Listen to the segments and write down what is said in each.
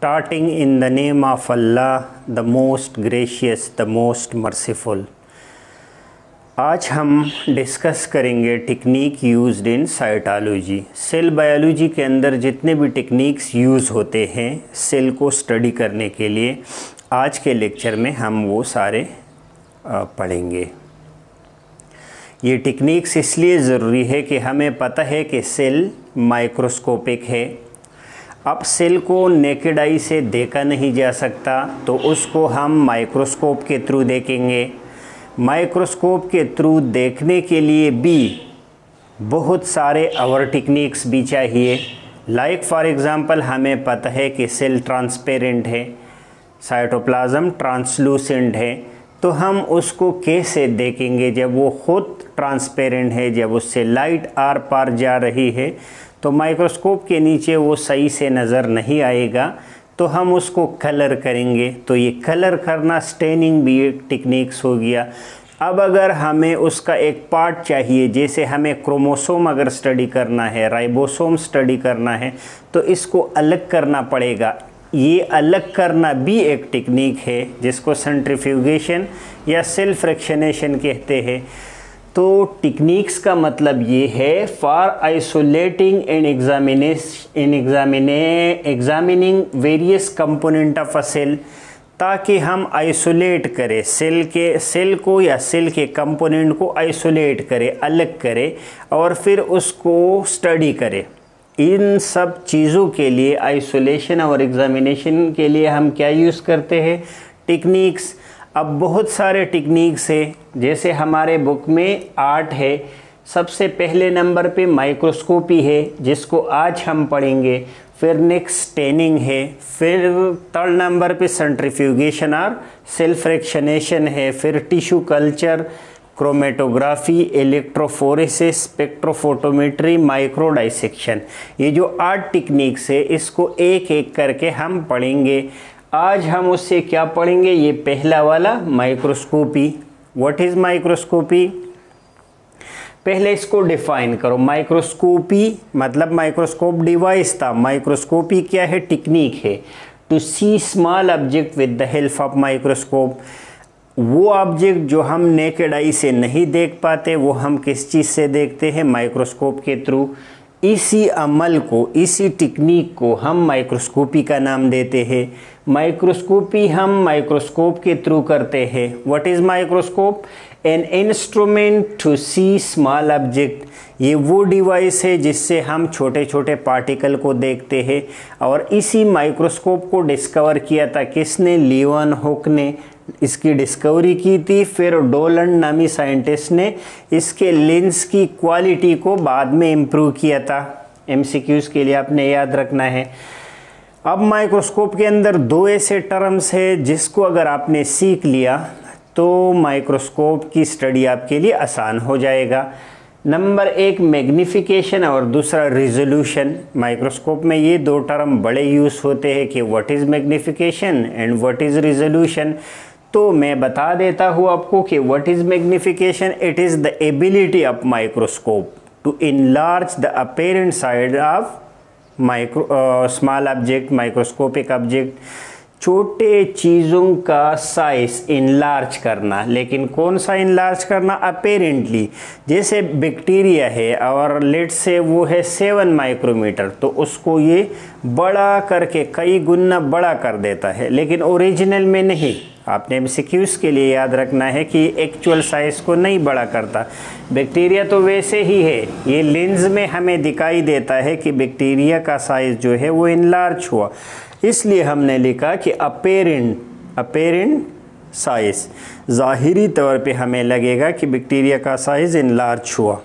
starting in the name of Allah, the most gracious, the most merciful। आज हम discuss करेंगे technique used in cytology. Cell biology के अंदर जितने भी टेक्निक्स यूज़ होते हैं सेल को स्टडी करने के लिए, आज के लेक्चर में हम वो सारे पढ़ेंगे। ये टेक्निक्स इसलिए ज़रूरी है कि हमें पता है कि सेल माइक्रोस्कोपिक है। अब सेल को नेकेड आई से देखा नहीं जा सकता, तो उसको हम माइक्रोस्कोप के थ्रू देखेंगे। माइक्रोस्कोप के थ्रू देखने के लिए भी बहुत सारे और टेक्निक्स भी चाहिए। लाइक फॉर एग्ज़ाम्पल हमें पता है कि सेल ट्रांसपेरेंट है, साइटोप्लाज्म ट्रांसलूसेंट है, तो हम उसको कैसे देखेंगे जब वो खुद ट्रांसपेरेंट है, जब उससे लाइट आर पार जा रही है तो माइक्रोस्कोप के नीचे वो सही से नज़र नहीं आएगा, तो हम उसको कलर करेंगे। तो ये कलर करना स्टेनिंग भी एक टेक्निक्स हो गया। अब अगर हमें उसका एक पार्ट चाहिए, जैसे हमें क्रोमोसोम अगर स्टडी करना है, राइबोसोम स्टडी करना है, तो इसको अलग करना पड़ेगा। ये अलग करना भी एक टेक्निक है जिसको सेंट्रीफ्यूगेशन या सेल फ्रैक्शनेशन कहते हैं। तो टेक्निक्स का मतलब ये है for isolating and examining various component of a cell, ताकि हम आइसोलेट करें सेल को या सेल के कंपोनेंट को आइसोलेट करें, अलग करें और फिर उसको स्टडी करें। इन सब चीज़ों के लिए, आइसोलेशन और एग्जामिनेशन के लिए हम क्या यूज़ करते हैं? टेक्निक्स। अब बहुत सारे टेक्निक्स है, जैसे हमारे बुक में 8 है। सबसे पहले नंबर पे माइक्रोस्कोपी है जिसको आज हम पढ़ेंगे, फिर नेक्स्ट स्टेनिंग है, फिर थर्ड नंबर पे सेंट्रीफ्यूगेशन और सेल फ्रैक्शनेशन है, फिर tissue culture, chromatography, electrophoresis, spectrophotometry, micro dissection. ये जो 8 टेक्निक्स है इसको एक एक करके हम पढ़ेंगे। आज हम उससे क्या पढ़ेंगे? ये पहला वाला माइक्रोस्कोपी। What is microscopy? पहले इसको डिफाइन करो। माइक्रोस्कोपी मतलब माइक्रोस्कोप डिवाइस था, माइक्रोस्कोपी क्या है? टेक्निक है to see small object with the help of microscope. वो ऑब्जेक्ट जो हम नेकेड आई से नहीं देख पाते, वो हम किस चीज़ से देखते हैं? माइक्रोस्कोप के थ्रू। इसी अमल को, इसी टेक्निक को हम माइक्रोस्कोपी का नाम देते हैं। माइक्रोस्कोपी हम माइक्रोस्कोप के थ्रू करते हैं। What is microscope? An instrument to see small object. ये वो डिवाइस है जिससे हम छोटे छोटे पार्टिकल को देखते हैं। और इसी माइक्रोस्कोप को डिस्कवर किया था किसने? लीवनहुक ने इसकी डिस्कवरी की थी। फिर डोलन नामी साइंटिस्ट ने इसके लेंस की क्वालिटी को बाद में इम्प्रूव किया था। एमसीक्यूज़ के लिए आपने याद रखना है। अब माइक्रोस्कोप के अंदर 2 ऐसे टर्म्स है जिसको अगर आपने सीख लिया तो माइक्रोस्कोप की स्टडी आपके लिए आसान हो जाएगा। नंबर 1 मैग्निफिकेशन और दूसरा रिजोल्यूशन। माइक्रोस्कोप में ये 2 टर्म बड़े यूज़ होते हैं कि what is magnification and what is resolution. तो मैं बता देता हूँ आपको कि what is magnification? It is the ability of microscope to enlarge the apparent side of small object, microscopic object. छोटे चीज़ों का साइज इनलार्ज करना। लेकिन कौन सा इनलार्ज करना? अपेरेंटली। जैसे बैक्टीरिया है और लेट से वो है 7 माइक्रोमीटर, तो उसको ये बड़ा करके कई गुना बड़ा कर देता है, लेकिन ओरिजिनल में नहीं। आपने एमसीक्यूज़ के लिए याद रखना है कि एक्चुअल साइज़ को नहीं बड़ा करता। बैक्टीरिया तो वैसे ही है, ये लेंस में हमें दिखाई देता है कि बैक्टीरिया का साइज़ जो है वो इनलार्ज हुआ, इसलिए हमने लिखा कि अपेरेंट साइज़। ज़ाहिरी तौर पे हमें लगेगा कि बैक्टीरिया का साइज़ इनलार्ज हुआ।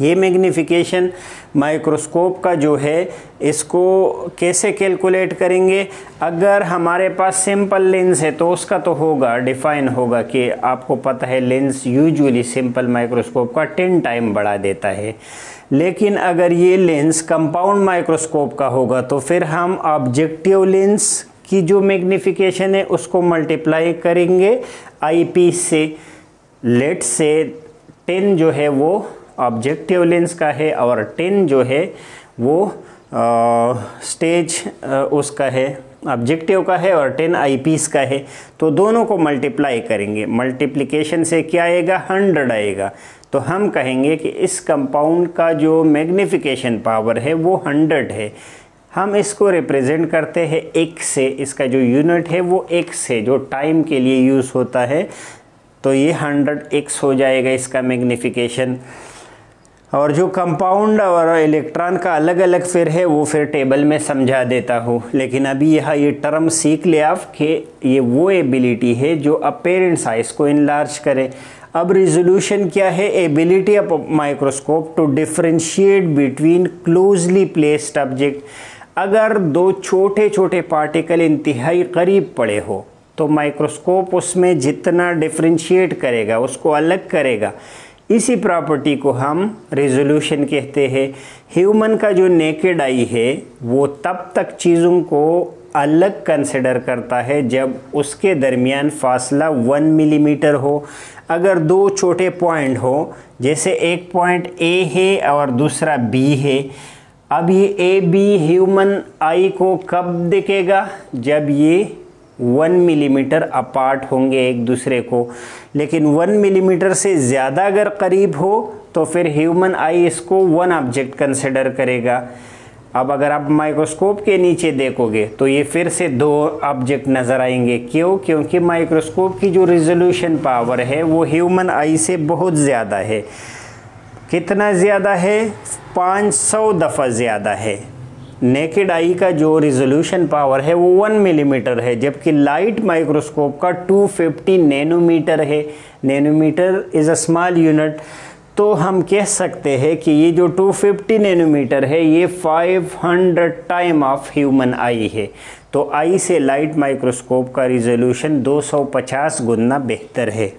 ये मैग्निफिकेशन माइक्रोस्कोप का जो है, इसको कैसे कैलकुलेट करेंगे? अगर हमारे पास सिंपल लेंस है तो उसका तो होगा, डिफाइन होगा कि आपको पता है लेंस यूजुअली सिंपल माइक्रोस्कोप का 10 टाइम बढ़ा देता है। लेकिन अगर ये लेंस कंपाउंड माइक्रोस्कोप का होगा तो फिर हम ऑब्जेक्टिव लेंस की जो मैग्निफिकेशन है उसको मल्टीप्लाई करेंगे आईपीस से। लेट से 10 जो है वो ऑब्जेक्टिव लेंस का है और 10 जो है वो स्टेज उसका है, ऑब्जेक्टिव का है, और 10 आईपीस का है। तो दोनों को मल्टीप्लाई करेंगे, मल्टीप्लिकेशन से क्या आएगा, 100 आएगा। तो हम कहेंगे कि इस कंपाउंड का जो मैग्नीफिकेशन पावर है वो 100 है। हम इसको रिप्रेजेंट करते हैं x से, इसका जो यूनिट है वो x है, जो टाइम के लिए यूज़ होता है। तो ये 100x हो जाएगा इसका मैग्नीफिकेशन। और जो कंपाउंड और इलेक्ट्रॉन का अलग अलग फिर है वो फिर टेबल में समझा देता हूँ, लेकिन अभी यहाँ ये टर्म सीख ले आप कि ये वो एबिलिटी है जो अपेरेंट साइज को इनलार्ज करे। अब रिजोल्यूशन क्या है, ability of microscope to differentiate between closely placed object. अगर दो छोटे छोटे पार्टिकल इंतहाई करीब पड़े हो तो माइक्रोस्कोप उसमें जितना डिफरेंशिएट करेगा, उसको अलग करेगा। इसी प्रॉपर्टी को हम रिजोल्यूशन कहते हैं। ह्यूमन का जो नेकेड आई है वो तब तक चीज़ों को अलग कंसिडर करता है जब उसके दरमियान फासला 1 मिलीमीटर हो। अगर दो छोटे पॉइंट हो, जैसे एक पॉइंट ए है और दूसरा बी है, अब ये ए बी ह्यूमन आई को कब दिखेगा, जब ये 1 मिलीमीटर अपार्ट होंगे एक दूसरे को। लेकिन 1 मिलीमीटर से ज़्यादा अगर करीब हो तो फिर ह्यूमन आई इसको 1 ऑब्जेक्ट कंसिडर करेगा। अब अगर आप माइक्रोस्कोप के नीचे देखोगे तो ये फिर से 2 ऑब्जेक्ट नज़र आएंगे। क्यों? क्योंकि माइक्रोस्कोप की जो रिजोल्यूशन पावर है वो ह्यूमन आई से बहुत ज़्यादा है। कितना ज़्यादा है? 500 दफ़ा ज़्यादा है। नेकेड आई का जो रिजोल्यूशन पावर है वो 1 मिलीमीटर है, जबकि लाइट माइक्रोस्कोप का 250 नैनोमीटर है। Nanometer is a small unit. तो हम कह सकते हैं कि ये जो 250 नैनोमीटर है ये 500 टाइम ऑफ ह्यूमन आई है। तो आई से लाइट माइक्रोस्कोप का रिजोल्यूशन 250 गुना बेहतर है।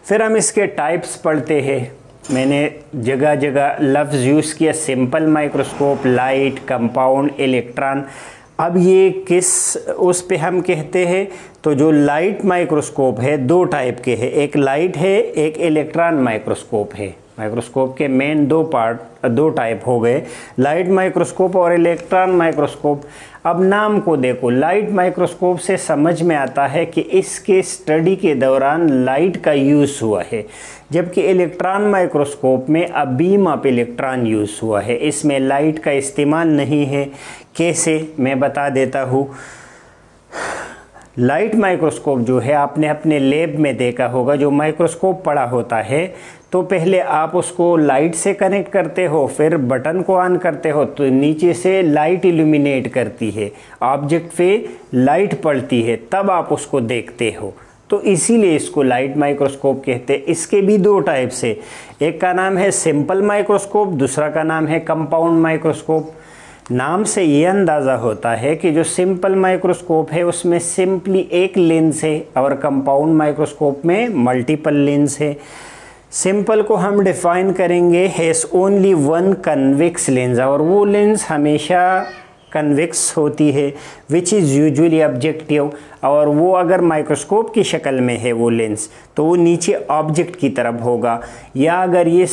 फिर हम इसके टाइप्स पढ़ते हैं। मैंने जगह जगह लफ्ज़ यूज़ किया, simple microscope, light, compound, electron. अब ये किस उस पे हम कहते हैं, तो जो लाइट माइक्रोस्कोप है 2 टाइप के हैं, एक लाइट है, एक इलेक्ट्रॉन माइक्रोस्कोप है। माइक्रोस्कोप के मेन 2 टाइप हो गए, लाइट माइक्रोस्कोप और इलेक्ट्रॉन माइक्रोस्कोप। अब नाम को देखो, लाइट माइक्रोस्कोप से समझ में आता है कि इसके स्टडी के दौरान लाइट का यूज़ हुआ है, जबकि इलेक्ट्रॉन माइक्रोस्कोप में a beam of electron use हुआ है, इसमें लाइट का इस्तेमाल नहीं है। कैसे, मैं बता देता हूँ। लाइट माइक्रोस्कोप जो है आपने अपने लैब में देखा होगा, जो माइक्रोस्कोप पड़ा होता है तो पहले आप उसको लाइट से कनेक्ट करते हो, फिर बटन को ऑन करते हो तो नीचे से लाइट इल्यूमिनेट करती है, ऑब्जेक्ट पे लाइट पड़ती है, तब आप उसको देखते हो। तो इसीलिए इसको लाइट माइक्रोस्कोप कहते हैं। इसके भी 2 टाइप्स है, एक का नाम है सिंपल माइक्रोस्कोप, दूसरा का नाम है कंपाउंड माइक्रोस्कोप। नाम से ये अंदाज़ा होता है कि जो सिंपल माइक्रोस्कोप है उसमें सिंपली एक लेंस है और कंपाउंड माइक्रोस्कोप में मल्टीपल लेंस है। सिंपल को हम डिफाइन करेंगे हैज़ ओनली 1 कन्वेक्स लेंस, और वो लेंस हमेशा कन्वेक्स होती है, विच इज़ यूजुअली ऑब्जेक्टिव। और वो अगर माइक्रोस्कोप की शक्ल में है वो लेंस तो वो नीचे ऑब्जेक्ट की तरफ होगा। या अगर ये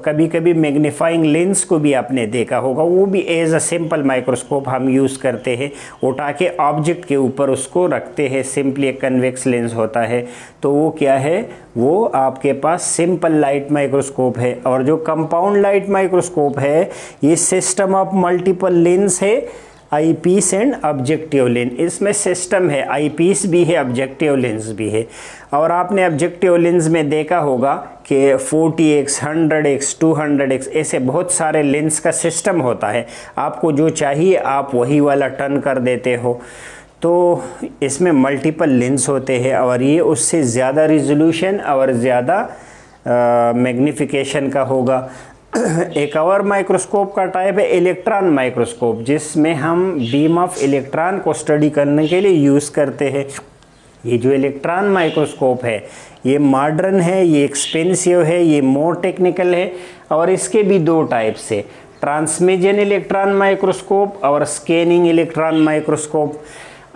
कभी कभी मैग्नीफाइंग लेंस को भी आपने देखा होगा, वो भी एज अ सिंपल माइक्रोस्कोप हम यूज़ करते हैं, उठा के ऑब्जेक्ट के ऊपर उसको रखते हैं, सिंपली एक कन्वेक्स लेंस होता है। तो वो क्या है, वो आपके पास सिंपल लाइट माइक्रोस्कोप है। और जो कंपाउंड लाइट माइक्रोस्कोप है ये सिस्टम ऑफ मल्टीपल लेंस है, आईपीस एंड ऑब्जेक्टिव लेंस। इसमें सिस्टम है, आईपीस भी है, ऑब्जेक्टिव लेंस भी है। और आपने ऑब्जेक्टिव लेंस में देखा होगा कि 40x, 100x, 200x ऐसे बहुत सारे लेंस का सिस्टम होता है। आपको जो चाहिए आप वही वाला टर्न कर देते हो। तो इसमें मल्टीपल लेंस होते हैं और ये उससे ज़्यादा रिजोल्यूशन और ज़्यादा मैग्नीफिकेशन का होगा। एक और माइक्रोस्कोप का टाइप है इलेक्ट्रॉन माइक्रोस्कोप, जिसमें हम बीम ऑफ इलेक्ट्रॉन को स्टडी करने के लिए यूज़ करते हैं। ये जो इलेक्ट्रॉन माइक्रोस्कोप है ये मॉडर्न है, ये एक्सपेंसिव है, ये मोर टेक्निकल है। और इसके भी 2 टाइप्स है, ट्रांसमिशन इलेक्ट्रॉन माइक्रोस्कोप और स्कैनिंग इलेक्ट्रॉन माइक्रोस्कोप।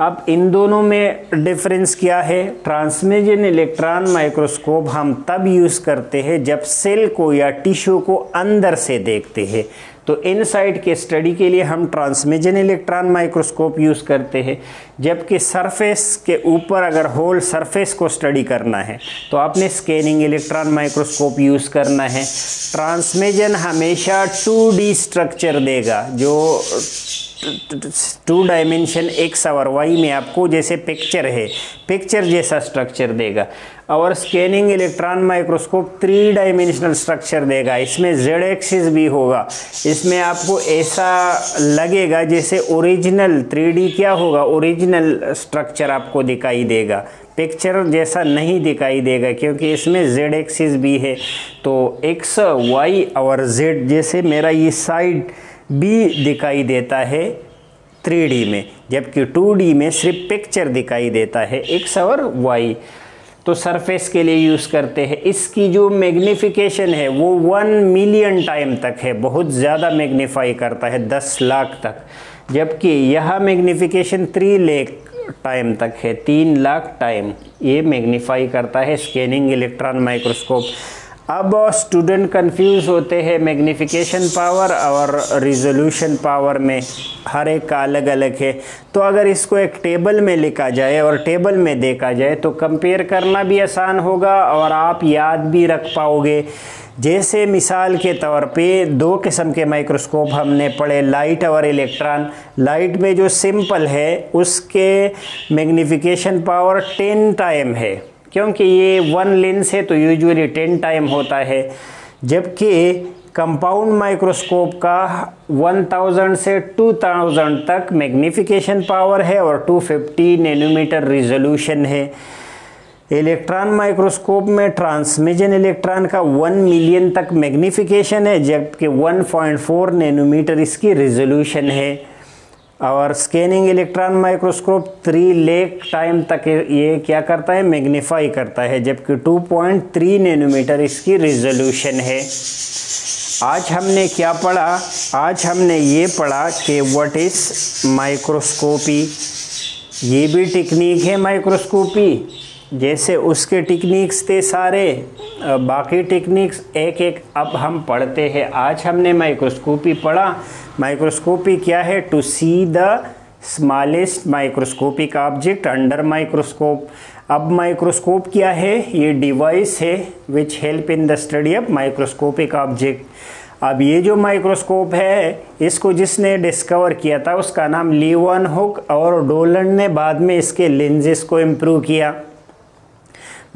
अब इन दोनों में डिफरेंस क्या है? ट्रांसमिशन इलेक्ट्रॉन माइक्रोस्कोप हम तब यूज़ करते हैं जब सेल को या टिश्यू को अंदर से देखते हैं। तो इनसाइड के स्टडी के लिए हम ट्रांसमिशन इलेक्ट्रॉन माइक्रोस्कोप यूज़ करते हैं, जबकि सरफेस के ऊपर अगर होल सरफेस को स्टडी करना है तो आपने स्कैनिंग इलेक्ट्रॉन माइक्रोस्कोप यूज़ करना है। ट्रांसमिशन हमेशा 2D स्ट्रक्चर देगा, जो 2 डायमेंशन एक्स और वाई में आपको जैसे पिक्चर है, पिक्चर जैसा स्ट्रक्चर देगा। और scanning electron microscope 3 dimensional structure देगा, इसमें जेड एक्सिस भी होगा। इसमें आपको ऐसा लगेगा जैसे ओरिजिनल 3D क्या होगा, ओरिजिनल स्ट्रक्चर आपको दिखाई देगा, पिक्चर जैसा नहीं दिखाई देगा, क्योंकि इसमें जेड एक्सिस भी है। तो एक्स वाई और जेड जैसे मेरा ये साइड भी दिखाई देता है 3D में, जबकि 2D में सिर्फ पिक्चर दिखाई देता है एक्स और वाई। तो सरफेस के लिए यूज़ करते हैं। इसकी जो मैग्नीफिकेशन है वो 1 मिलियन टाइम तक है, बहुत ज़्यादा मैग्नीफाई करता है, 10 लाख तक, जबकि यह मैग्नीफिकेशन 3 लाख टाइम तक है, 3 लाख टाइम ये मैग्नीफाई करता है स्कैनिंग इलेक्ट्रॉन माइक्रोस्कोप। अब स्टूडेंट कंफ्यूज होते हैं मैग्नीफिकेशन पावर और रिजोल्यूशन पावर में, हर एक का अलग अलग है। तो अगर इसको एक टेबल में लिखा जाए और टेबल में देखा जाए तो कंपेयर करना भी आसान होगा और आप याद भी रख पाओगे। जैसे मिसाल के तौर पे 2 किस्म के माइक्रोस्कोप हमने पढ़े, लाइट और इलेक्ट्रॉन। लाइट में जो सिंपल है उसके मैग्नीफिकेशन पावर 10 टाइम है, क्योंकि ये 1 लेंस है तो यूजुअली 10 टाइम होता है, जबकि कंपाउंड माइक्रोस्कोप का 1000 से 2000 तक मैग्नीफिकेशन पावर है और 250 नैनोमीटर रिजोल्यूशन है। इलेक्ट्रॉन माइक्रोस्कोप में ट्रांसमिशन इलेक्ट्रॉन का 1 मिलियन तक मैग्नीफिकेशन है, जबकि 1.4 नैनोमीटर इसकी रिजोल्यूशन है। और scanning electron microscope 3 lakh time तक ये क्या करता है, मैग्नीफाई करता है, जबकि 2.3 नैनोमीटर इसकी रिजोल्यूशन है। आज हमने क्या पढ़ा, आज हमने ये पढ़ा कि व्हाट इज़ माइक्रोस्कोपी। ये भी टेक्निक है माइक्रोस्कोपी, जैसे उसके टेक्निक्स थे सारे, बाकी टेक्निक्स एक एक अब हम पढ़ते हैं। आज हमने माइक्रोस्कोपी पढ़ा। माइक्रोस्कोपी क्या है, to see the smallest microscopic object under microscope. अब माइक्रोस्कोप क्या है, ये डिवाइस है which help in the study of microscopic object. अब ये जो माइक्रोस्कोप है इसको जिसने डिस्कवर किया था उसका नाम लीवनहुक, और डोलन ने बाद में इसके लेंजेस को इम्प्रूव किया।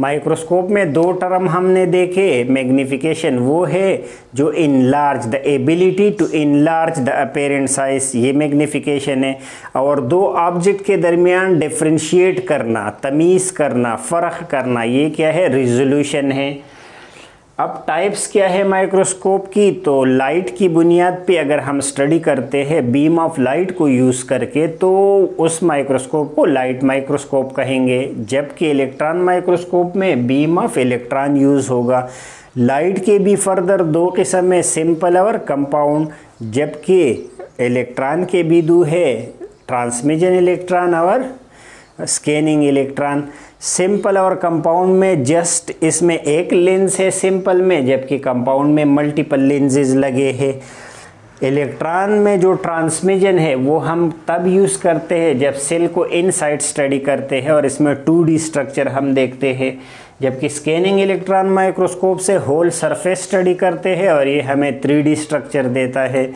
माइक्रोस्कोप में 2 टर्म हमने देखे, मैग्नीफिकेशन वो है जो enlarge, the ability to enlarge the apparent size, ये मैग्नीफिकेशन है। और 2 ऑब्जेक्ट के दरमियान डिफ्रेंशिएट करना, तमीज़ करना, फ़र्क करना, ये क्या है, रिजोल्यूशन है। अब टाइप्स क्या है माइक्रोस्कोप की, तो लाइट की बुनियाद पे अगर हम स्टडी करते हैं बीम ऑफ लाइट को यूज़ करके तो उस माइक्रोस्कोप को लाइट माइक्रोस्कोप कहेंगे, जबकि इलेक्ट्रॉन माइक्रोस्कोप में बीम ऑफ इलेक्ट्रॉन यूज़ होगा। लाइट के भी फर्दर 2 किस्म है, सिंपल और कंपाउंड, जबकि इलेक्ट्रॉन के भी 2 है, ट्रांसमिशन इलेक्ट्रॉन और स्कैनिंग इलेक्ट्रॉन। सिंपल और कंपाउंड में जस्ट इसमें एक लेंस है सिंपल में, जबकि कंपाउंड में मल्टीपल लेंसेज लगे हैं। इलेक्ट्रॉन में जो ट्रांसमिशन है वो हम तब यूज़ करते हैं जब सेल को इनसाइड स्टडी करते हैं और इसमें 2D स्ट्रक्चर हम देखते हैं, जबकि स्कैनिंग इलेक्ट्रॉन माइक्रोस्कोप से होल सरफेस स्टडी करते हैं और ये हमें 3D स्ट्रक्चर देता है।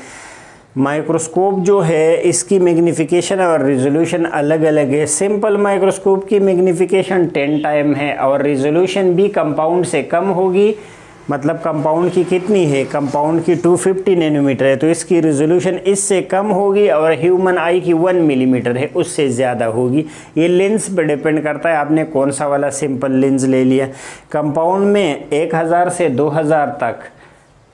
माइक्रोस्कोप जो है इसकी मैग्नीफिकेशन और रिजोल्यूशन अलग अलग है। सिंपल माइक्रोस्कोप की मैग्नीफिकेशन 10 टाइम है और रिजोल्यूशन भी कंपाउंड से कम होगी। मतलब कंपाउंड की कितनी है, कंपाउंड की 250 नैनोमीटर है, तो इसकी रिजोल्यूशन इससे कम होगी, और ह्यूमन आई की 1 मिलीमीटर है, उससे ज़्यादा होगी। ये लेंस पर डिपेंड करता है आपने कौन सा वाला सिंपल लेंस ले लिया। कंपाउंड में 1000 से 2000 तक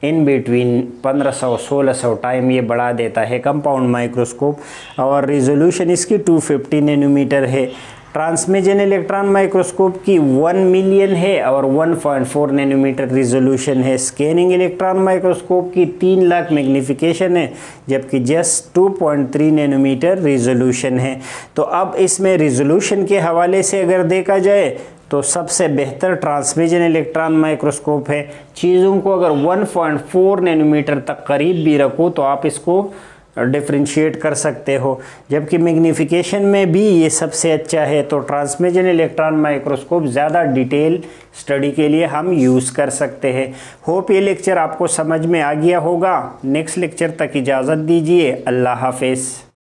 इन बिटवीन 1500-1600 टाइम ये बढ़ा देता है कंपाउंड माइक्रोस्कोप, और रिजोल्यूशन इसकी 250 नैनोमीटर है। ट्रांसमिशन इलेक्ट्रॉन माइक्रोस्कोप की 1 मिलियन है और 1.4 नैनोमीटर रिजोल्यूशन है। स्कैनिंग इलेक्ट्रॉन माइक्रोस्कोप की 3 लाख मैग्नीफिकेशन है, जबकि जस्ट 2.3 नैनोमीटर रिजोल्यूशन है। तो अब इसमें रिजोल्यूशन के हवाले से अगर देखा जाए तो सबसे बेहतर ट्रांसमिशन इलेक्ट्रॉन माइक्रोस्कोप है। चीज़ों को अगर 1.4 नैनोमीटर तक करीब भी रखो तो आप इसको डिफ्रेंशिएट कर सकते हो, जबकि मैग्नीफिकेशन में भी ये सबसे अच्छा है। तो ट्रांसमिशन इलेक्ट्रॉन माइक्रोस्कोप ज़्यादा डिटेल स्टडी के लिए हम यूज़ कर सकते हैं। होप ये लेक्चर आपको समझ में आ गया होगा। नेक्स्ट लेक्चर तक इजाज़त दीजिए। अल्लाह हाफिज़।